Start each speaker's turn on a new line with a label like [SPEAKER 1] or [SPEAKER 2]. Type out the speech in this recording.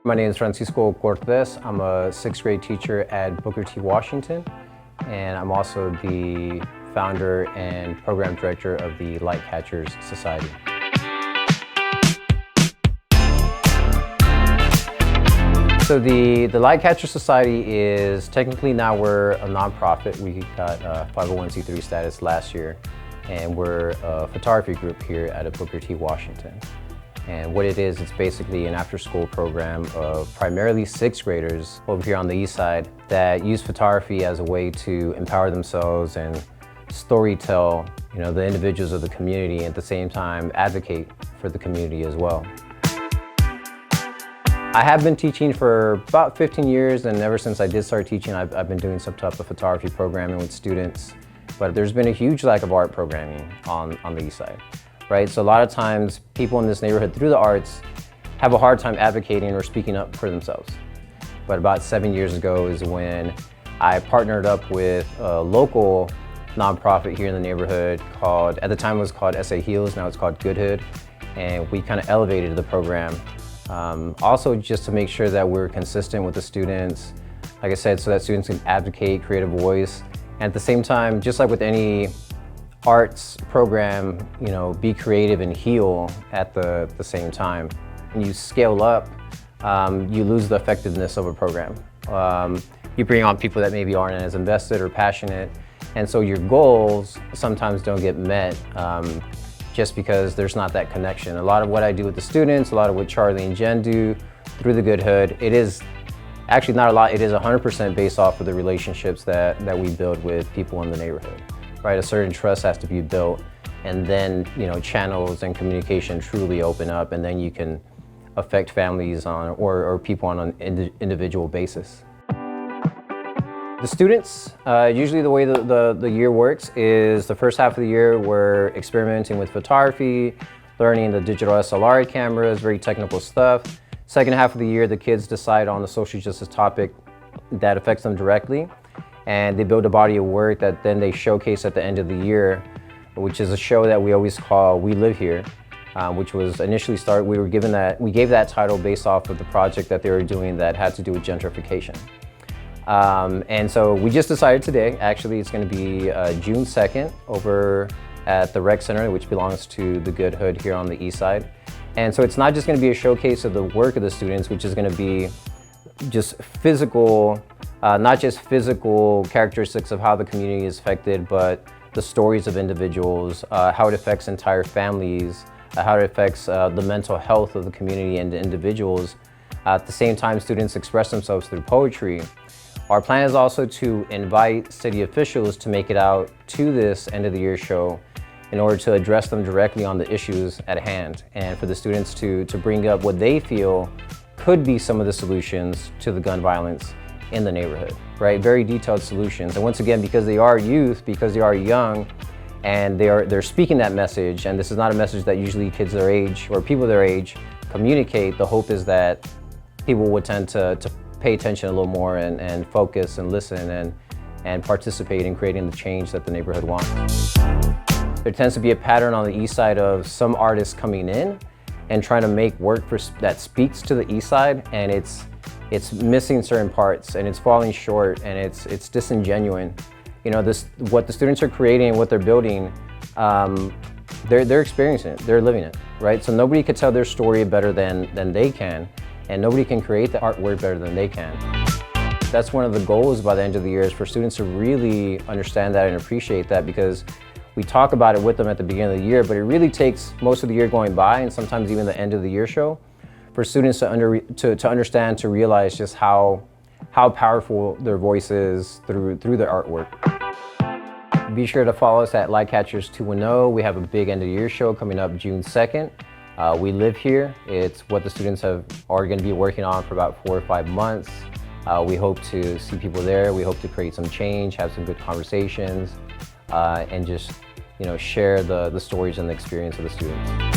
[SPEAKER 1] My name is Francisco Cortez. I'm a sixth grade teacher at Booker T. Washington, and I'm also the founder and program director of the Light Catchers Society. So the Light Catcher Society is technically now we're a nonprofit. We got 501c3 status last year, and we're a photography group here at Booker T. Washington. And what it is, it's basically an after-school program of primarily sixth graders over here on the east side that use photography as a way to empower themselves and storytell, the individuals of the community, and at the same time advocate for the community as well. I have been teaching for about 15 years, and ever since I did start teaching, I've been doing some type of photography programming with students. But there's been a huge lack of art programming on the east side. Right? So a lot of times people in this neighborhood through the arts have a hard time advocating or speaking up for themselves. But about 7 years ago is when I partnered up with a local nonprofit here in the neighborhood called, at the time it was called SA Heals, now it's called Good Hood. And we kind of elevated the program. Also just to make sure that we're consistent with the students, like I said, so that students can advocate, create a voice. And at the same time, just like with any arts program, be creative and heal at the same time. When you scale up, you lose the effectiveness of a program. You bring on people that maybe aren't as invested or passionate, and so your goals sometimes don't get met just because there's not that connection. A lot of what I do with the students, a lot of what Charlie and Jen do through the Good Hood, it is actually not a lot, it is 100% based off of the relationships that we build with people in the neighborhood. Right, a certain trust has to be built, and then channels and communication truly open up, and then you can affect families or people on an individual basis. The students, usually the way the year works is the first half of the year we're experimenting with photography, learning the digital SLR cameras, very technical stuff. Second half of the year, the kids decide on the social justice topic that affects them directly. And they build a body of work that then they showcase at the end of the year, which is a show that we always call We Live Here, which was initially started, we gave that title based off of the project that they were doing that had to do with gentrification. And so we just decided today, actually it's going to be June 2nd over at the Rec Center, which belongs to the Good Hood here on the east side. And so it's not just going to be a showcase of the work of the students, which is going to be just physical, not just physical characteristics of how the community is affected, but the stories of individuals, how it affects entire families, how it affects the mental health of the community and the individuals. At the same time, students express themselves through poetry. Our plan is also to invite city officials to make it out to this end of the year show in order to address them directly on the issues at hand, and for the students to bring up what they feel could be some of the solutions to the gun violence in the neighborhood, right? Very detailed solutions. And once again, because they are youth, because they are young, and they're speaking that message, and this is not a message that usually kids their age or people their age communicate, the hope is that people would tend to pay attention a little more and focus and listen and participate in creating the change that the neighborhood wants. There tends to be a pattern on the east side of some artists coming in and trying to make work that speaks to the east side, and it's missing certain parts, and it's falling short, and it's disingenuous. What the students are creating, what they're building, they're experiencing it, they're living it, right? So nobody could tell their story better than they can, and nobody can create the artwork better than they can. That's one of the goals by the end of the year, is for students to really understand that and appreciate that, because we talk about it with them at the beginning of the year, but it really takes most of the year going by, and sometimes even the end of the year show, for students to understand, to realize just how powerful their voice is through their artwork. Be sure to follow us at Light Catchers 210. We have a big end of the year show coming up June 2nd. We Live Here. It's what the students are going to be working on for about 4 or 5 months. We hope to see people there. We hope to create some change, have some good conversations, and just share the stories and the experience of the students.